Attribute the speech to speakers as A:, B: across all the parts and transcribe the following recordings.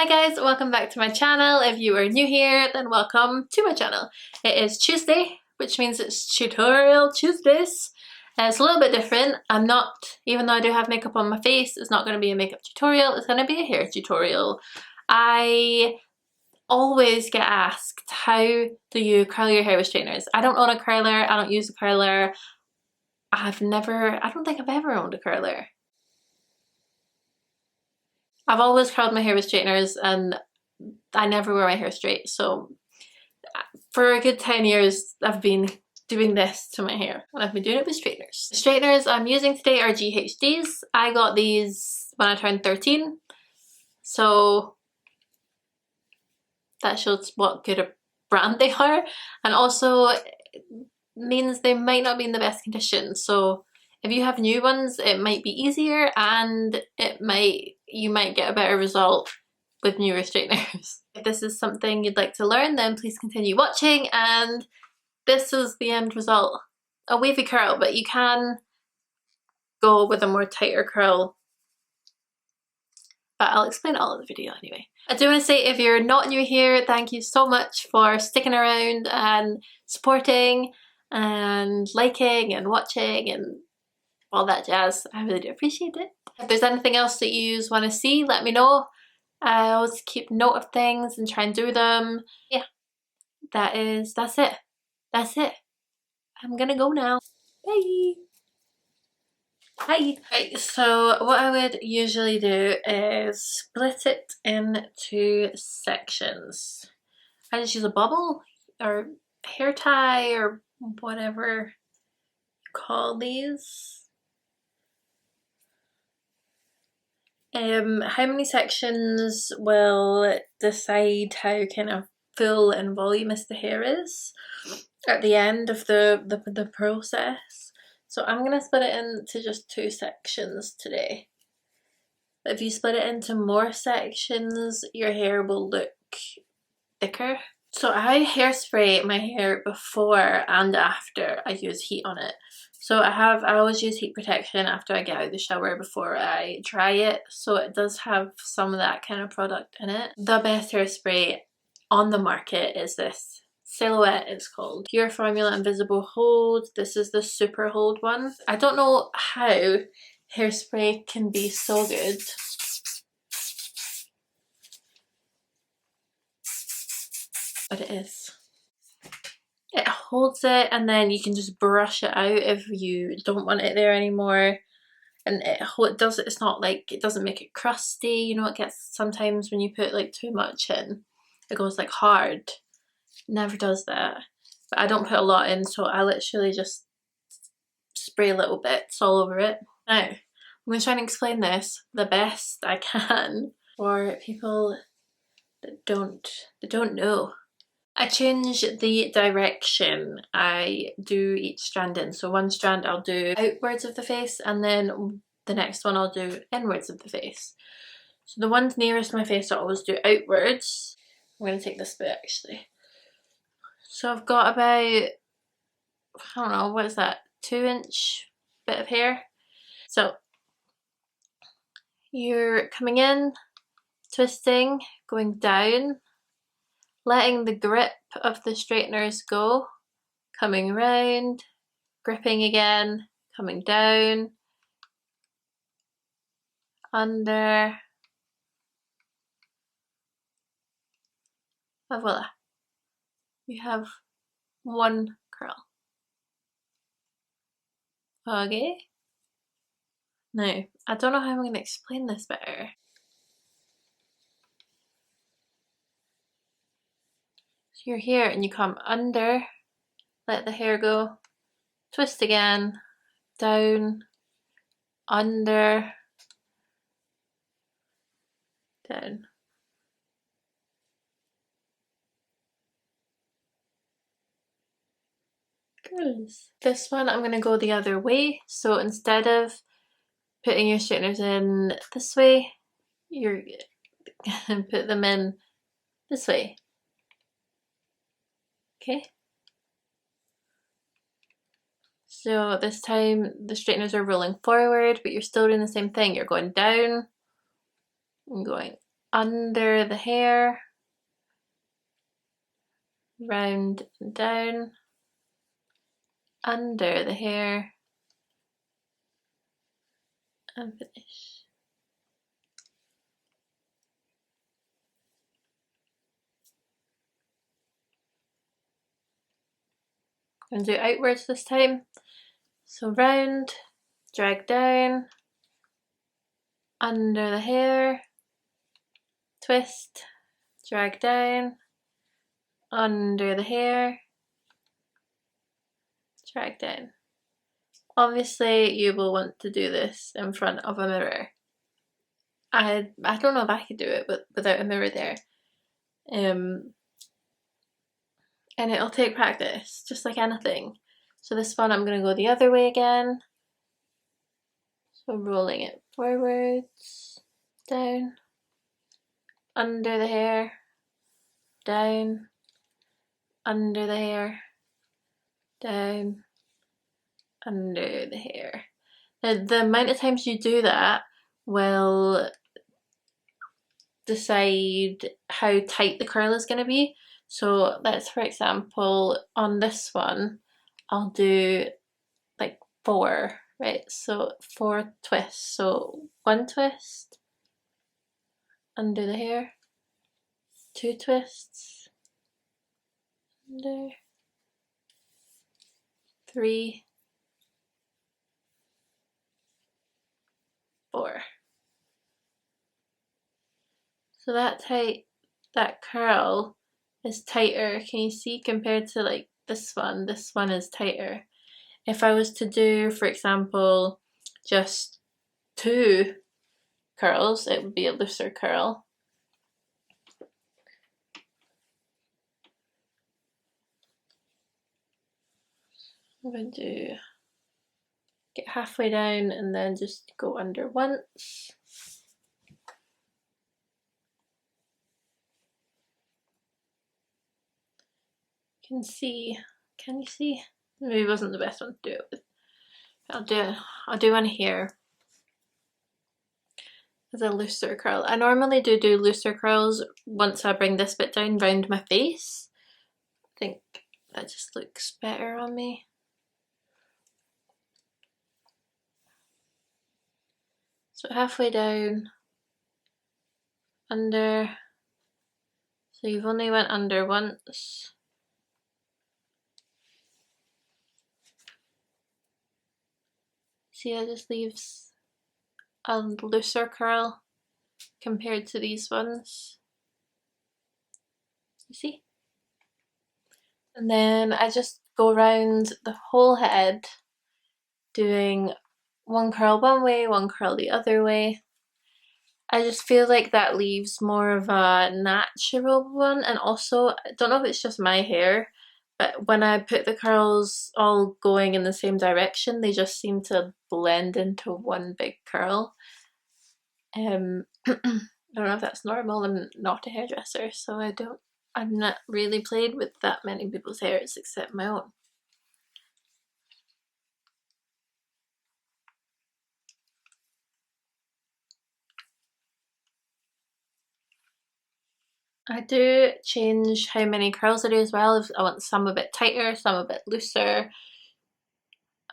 A: Hi guys, welcome back to my channel. If you are new here, then welcome to my channel. It is Tuesday, which means it's Tutorial Tuesdays. It's a little bit different. Even though I do have makeup on my face, it's not going to be a makeup tutorial, it's going to be a hair tutorial. I always get asked, how do you curl your hair with straighteners? I don't own a curler, I don't use a curler. I don't think I've ever owned a curler. I've always curled my hair with straighteners and I never wear my hair straight, so for a good 10 years I've been doing this to my hair and I've been doing it with straighteners. The straighteners I'm using today are GHDs. I got these when I turned 13, so that shows what good a brand they are, and also means they might not be in the best condition, so if you have new ones it might be easier and you might get a better result with newer straighteners. If this is something you'd like to learn, then please continue watching, and this is the end result. A wavy curl, but you can go with a more tighter curl, but I'll explain it all in the video anyway. I do want to say, if you're not new here, thank you so much for sticking around and supporting and liking and watching and all that jazz. I really do appreciate it. If there's anything else that you want to see, let me know. I always keep note of things and try and do them. Yeah, that's it. That's it. I'm gonna go now. Bye. Hi. Right, so what I would usually do is split it into sections. I just use a bobble or hair tie or whatever you call these. How many sections will decide how kind of full and voluminous the hair is at the end of the process. So I'm going to split it into just 2 sections today. But if you split it into more sections, your hair will look thicker. So I hairspray my hair before and after I use heat on it. So I always use heat protection after I get out of the shower before I dry it, so it does have some of that kind of product in it. The best hairspray on the market is this. Silhouette it's called. Pure Formula Invisible Hold. This is the Super Hold one. I don't know how hairspray can be so good. But it is. It holds it and then you can just brush it out if you don't want it there anymore. And it does it, it's not like, it doesn't make it crusty, you know, it gets sometimes when you put like too much in, it goes like hard. It never does that. But I don't put a lot in, so I literally just spray little bits all over it. Now, I'm going to try and explain this the best I can for people that don't know. I change the direction I do each strand in. So one strand I'll do outwards of the face and then the next one I'll do inwards of the face. So the ones nearest my face I always do outwards. I'm going to take this bit actually. So I've got about, I don't know, what is that, 2-inch bit of hair. So you're coming in, twisting, going down, letting the grip of the straighteners go, coming round, gripping again, coming down, under, and voila. You have one curl. Okay. Now, I don't know how I'm going to explain this better. So you're here and you come under, let the hair go, twist again, down, under, down. Girls. This one I'm going to go the other way, so instead of putting your straighteners in this way, you're going to put them in this way. Okay? So this time the straighteners are rolling forward, but you're still doing the same thing. You're going down and going under the hair, round and down, under the hair, and finish. I'm going to do outwards this time. So round, drag down, under the hair, twist, drag down, under the hair, drag down. Obviously you will want to do this in front of a mirror. I don't know if I could do it without a mirror there. And it'll take practice, just like anything. So this one I'm going to go the other way again. So rolling it forwards, down, under the hair, down, under the hair, down, under the hair. Now, the amount of times you do that will decide how tight the curl is going to be. So let's, for example, on this one, I'll do like 4, right? So 4 twists. So 1 twist under the hair, 2 twists under, 3, 4. So that curl is tighter. Can you see, compared to like this one is tighter. If I was to do, for example, just 2 curls, it would be a looser curl. I'm going to get halfway down and then just go under once. Can you see? Maybe it wasn't the best one to do it with. I'll do one here as a looser curl. I normally do looser curls once I bring this bit down round my face. I think that just looks better on me. So halfway down, under. So you've only went under once. See, that just leaves a looser curl compared to these ones. You see? And then I just go around the whole head doing one curl one way, one curl the other way. I just feel like that leaves more of a natural one, and also, I don't know if it's just my hair, but when I put the curls all going in the same direction, they just seem to blend into one big curl. I don't know if that's normal. I'm not a hairdresser, so I've not really played with that many people's hairs except my own. I do change how many curls I do as well. If I want some a bit tighter, some a bit looser.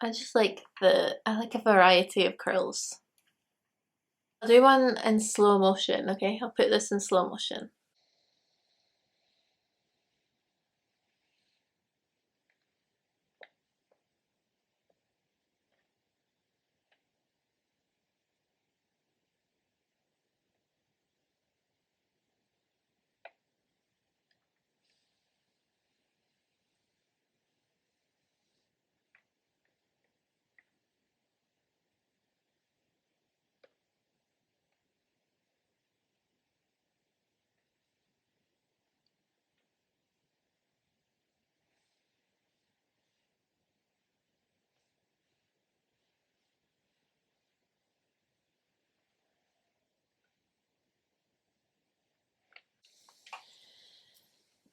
A: I just like I like a variety of curls. I'll do one in slow motion, okay? I'll put this in slow motion.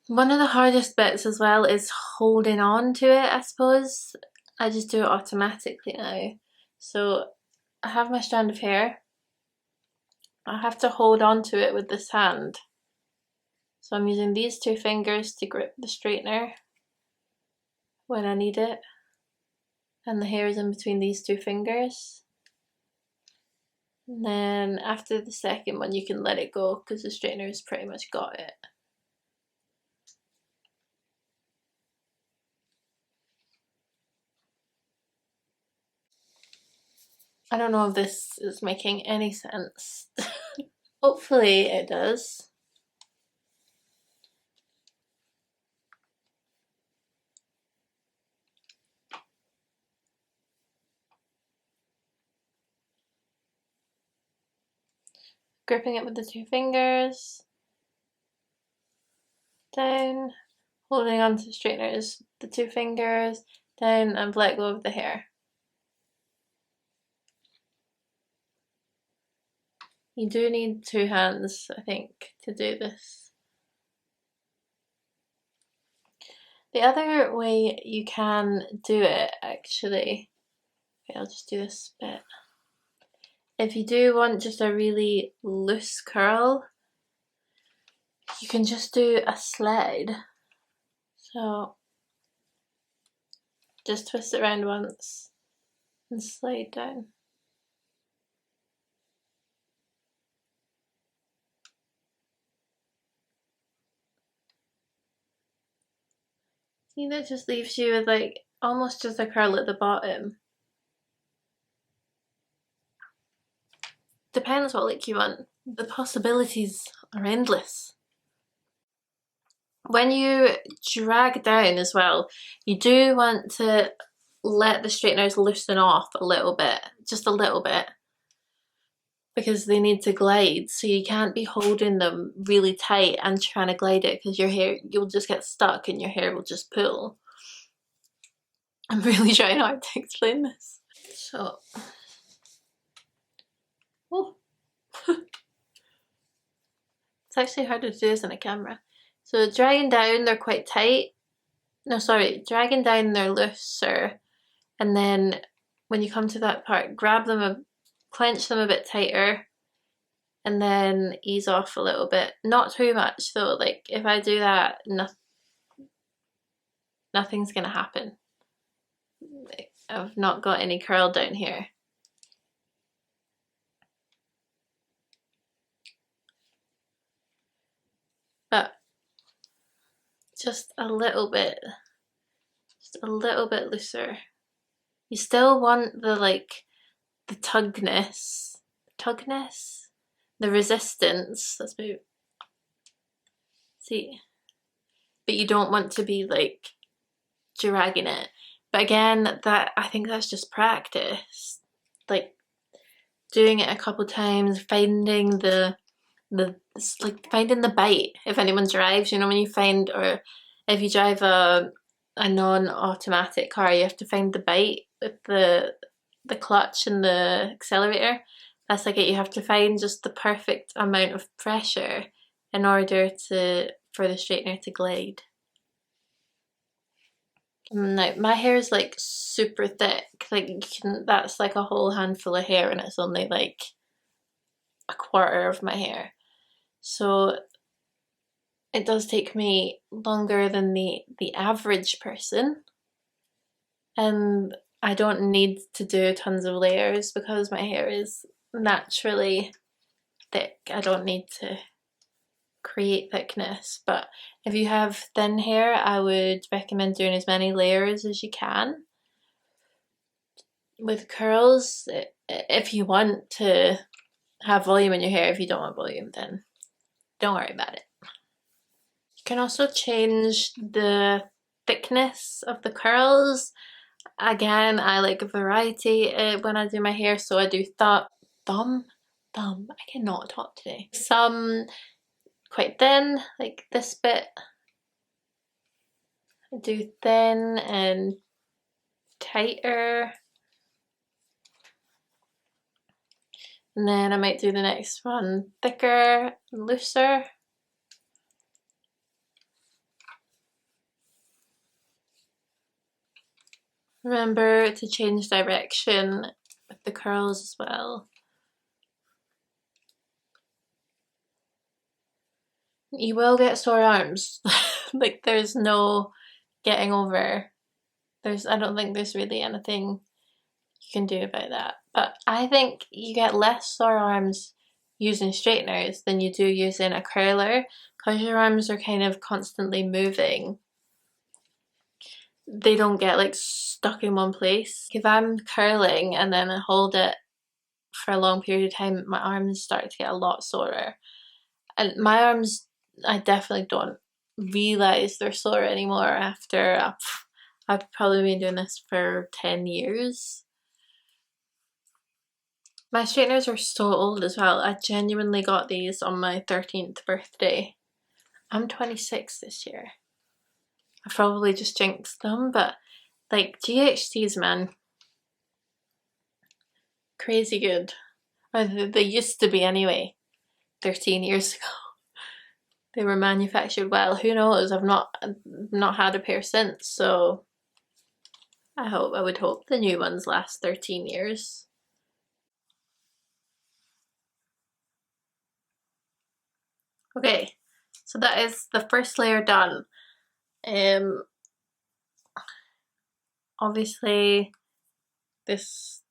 A: One of the hardest bits as well is holding on to it, I suppose. I just do it automatically now. So I have my strand of hair, I have to hold on to it with this hand. So I'm using these 2 fingers to grip the straightener when I need it. And the hair is in between these 2 fingers. And then after the second one, you can let it go because the straightener has pretty much got it. I don't know if this is making any sense. Hopefully it does. Gripping it with the 2 fingers. Down. Holding onto the straighteners, the 2 fingers. Down and let go of the hair. You do need 2 hands, I think, to do this. The other way you can do it, actually, okay, I'll just do this bit. If you do want just a really loose curl, you can just do a slide. So just twist it around once and slide down. See, that just leaves you with like almost just a curl at the bottom. Depends what look you want. The possibilities are endless. When you drag down as well, you do want to let the straighteners loosen off a little bit, just a little bit, because they need to glide, so you can't be holding them really tight and trying to glide it because your hair, you'll just get stuck and your hair will just pull. I'm really trying hard to explain this. So, oh. It's actually harder to do this on a camera. So dragging down, they're quite tight. No, sorry, dragging down, they're looser. And then when you come to that part, grab them, clench them a bit tighter, and then ease off a little bit. Not too much though, like if I do that, nothing's gonna happen. I've not got any curl down here. But just a little bit looser. You still want the the tugness, the resistance. Let's move. See, but you don't want to be like dragging it. But again, that I think that's just practice. Like doing it a couple times, finding the finding the bite. If anyone drives, you know, when you find, or if you drive a non-automatic car, you have to find the bite with the clutch and the accelerator. That's like it. You have to find just the perfect amount of pressure in order for the straightener to glide. Now my hair is like super thick. Like that's like a whole handful of hair, and it's only like a quarter of my hair. So it does take me longer than the average person, and I don't need to do tons of layers because my hair is naturally thick. I don't need to create thickness. But if you have thin hair, I would recommend doing as many layers as you can. With curls, if you want to have volume in your hair, if you don't want volume, then don't worry about it. You can also change the thickness of the curls. Again, I like a variety when I do my hair, so I do thumb. I cannot talk today. Some quite thin, like this bit. I do thin and tighter. And then I might do the next one thicker and looser. Remember to change direction with the curls as well. You will get sore arms. Like, there's no getting over. I don't think there's really anything you can do about that. But I think you get less sore arms using straighteners than you do using a curler, because your arms are kind of constantly moving. They don't get like stuck in one place. If I'm curling and then I hold it for a long period of time, my arms start to get a lot sorer. And my arms, I definitely don't realise they're sore anymore after I've probably been doing this for 10 years. My straighteners are so old as well. I genuinely got these on my 13th birthday. I'm 26 this year. I probably just jinxed them, but like GHDs, man. Crazy good. Or they used to be anyway, 13 years ago. They were manufactured well. Who knows? I've not had a pair since, so I would hope the new ones last 13 years. Okay, so that is the first layer done. Obviously this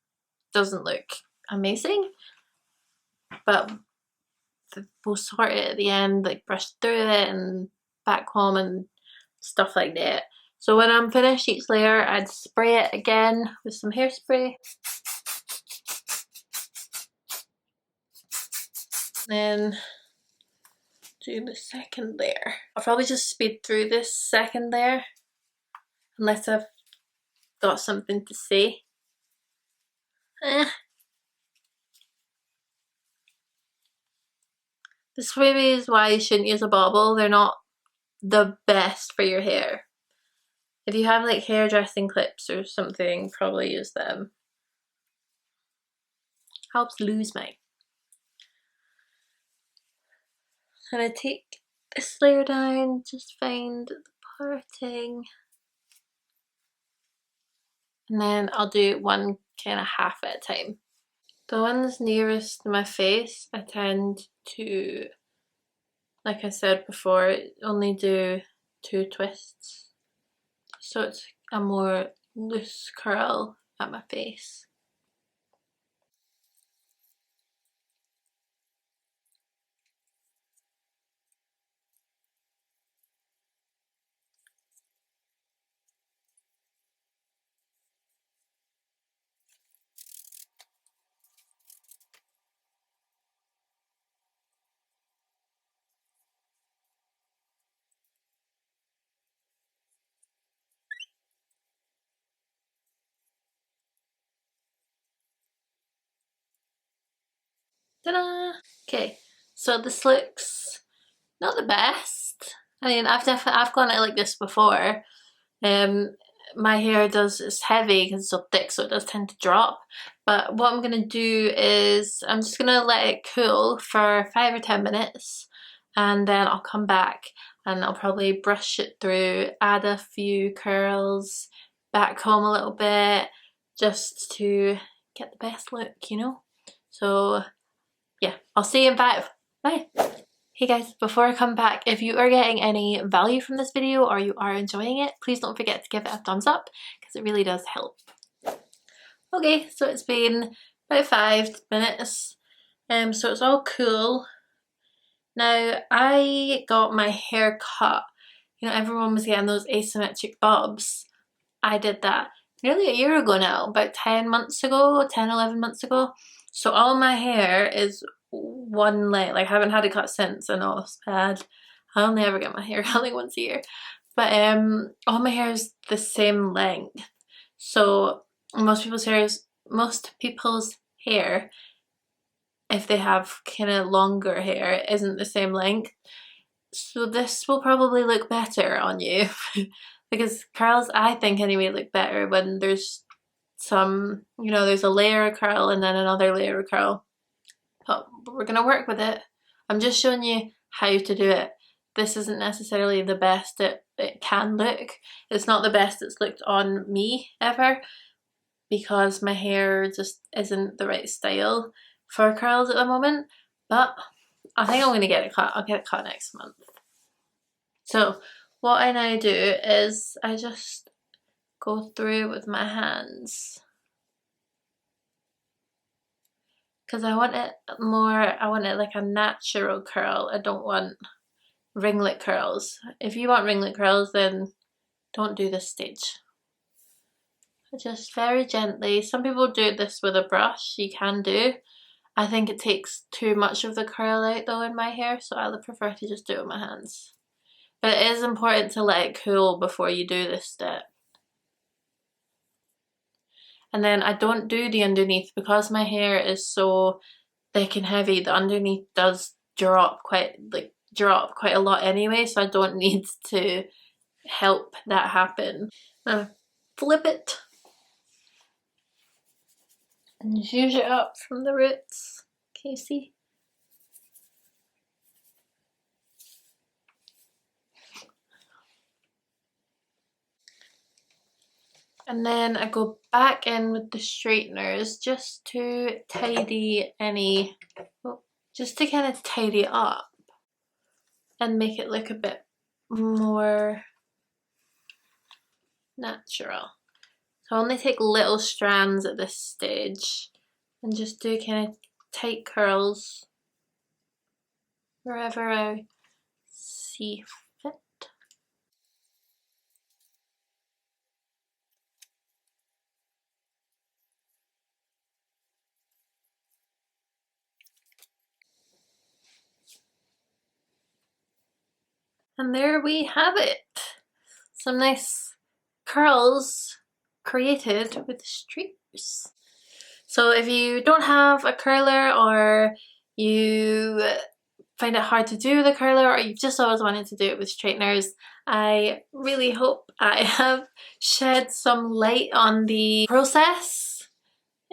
A: doesn't look amazing, but we'll sort it at the end, like brush through it and back home and stuff like that. So when I'm finished each layer, I'd spray it again with some hairspray. Then do the second layer. I'll probably just speed through this second layer unless I've got something to say. This maybe is why you shouldn't use a bobble. They're not the best for your hair. If you have like hairdressing clips or something, probably use them. Helps lose mine. And I take this layer down, just find the parting. And then I'll do one kind of half at a time. The ones nearest my face, I tend to, like I said before, only do 2 twists. So it's a more loose curl at my face. Ta-da! Okay, so this looks not the best. I mean, I've gone it like this before. My hair it's heavy because it's so thick, so it does tend to drop. But what I'm gonna do is I'm just gonna let it cool for 5 or 10 minutes, and then I'll come back and I'll probably brush it through, add a few curls, back comb a little bit, just to get the best look, you know? So yeah, I'll see you in 5. Bye. Hey guys, before I come back, if you are getting any value from this video or you are enjoying it, please don't forget to give it a thumbs up because it really does help. Okay, so it's been about 5 minutes, so it's all cool. Now, I got my hair cut. You know, everyone was getting those asymmetric bobs. I did that nearly a year ago now, about 10 months ago, 10, 11 months ago. So all my hair is one length. Like, I haven't had it cut since. I know it's bad. I only ever get my hair cut like once a year. But all my hair is the same length. So most people's hair, if they have kind of longer hair, isn't the same length. So this will probably look better on you. Because curls, I think anyway, look better when there's some, you know, there's a layer of curl and then another layer of curl. But we're gonna work with it. I'm just showing you how to do it. This isn't necessarily the best it can look. It's not the best it's looked on me ever, because my hair just isn't the right style for curls at the moment. But I think I'm gonna get it cut. I'll get it cut next month. So what I now do is I just go through with my hands, because I want it like a natural curl. I don't want ringlet curls. If you want ringlet curls, then don't do this stage. Just very gently. Some people do this with a brush. You can do. I think it takes too much of the curl out though in my hair, so I would prefer to just do it with my hands. But it is important to let it cool before you do this step. And then I don't do the underneath because my hair is so thick and heavy. The underneath does drop quite a lot anyway, so I don't need to help that happen. Flip it and zhuzh it up from the roots. Can you see? And then I go back in with the straighteners just to tidy any, just to kind of tidy up and make it look a bit more natural. So I only take little strands at this stage and just do kind of tight curls wherever I see fit. And there we have it. Some nice curls created with streamers. So if you don't have a curler, or you find it hard to do with a curler, or you've just always wanted to do it with straighteners, I really hope I have shed some light on the process.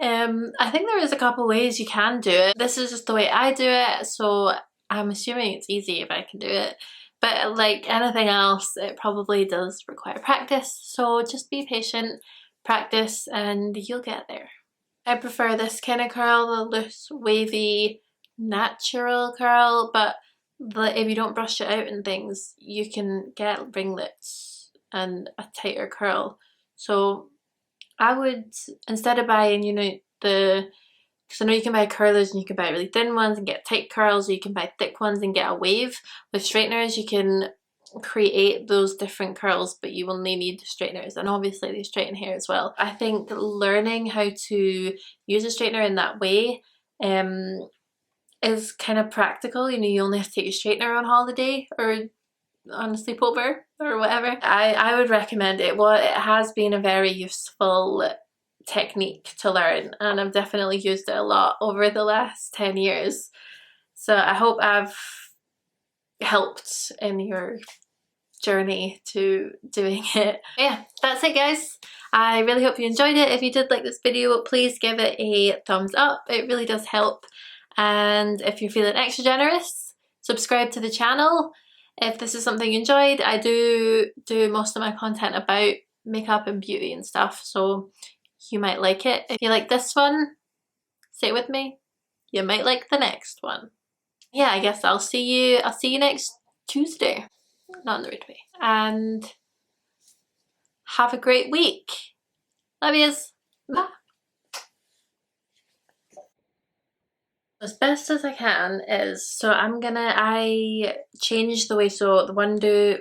A: I think there is a couple ways you can do it. This is just the way I do it, so I'm assuming it's easy if I can do it. But like anything else, it probably does require practice, so just be patient, practice, and you'll get there. I prefer this kind of curl, the loose, wavy, natural curl, but if you don't brush it out and things, you can get ringlets and a tighter curl. So I would, instead of buying, you know, because I know you can buy curlers and you can buy really thin ones and get tight curls, or you can buy thick ones and get a wave. With straighteners, you can create those different curls, but you only need the straighteners, and obviously they straighten hair as well. I think learning how to use a straightener in that way is kind of practical. You know, you only have to take your straightener on holiday or on a sleepover or whatever. I would recommend it. Well, it has been a very useful technique to learn, and I've definitely used it a lot over the last 10 years. So I hope I've helped in your journey to doing it. Yeah, that's it guys. I really hope you enjoyed it. If you did like this video, please give it a thumbs up. It really does help. And if you're feeling extra generous, subscribe to the channel. If this is something you enjoyed, I do most of my content about makeup and beauty and stuff, so you might like it. If you like this one, say it with me, you might like the next one. Yeah, I guess I'll see you next Tuesday. Not in the rude way. And have a great week. Love yous. Bye. As best as I can is, so I change the way, so the one do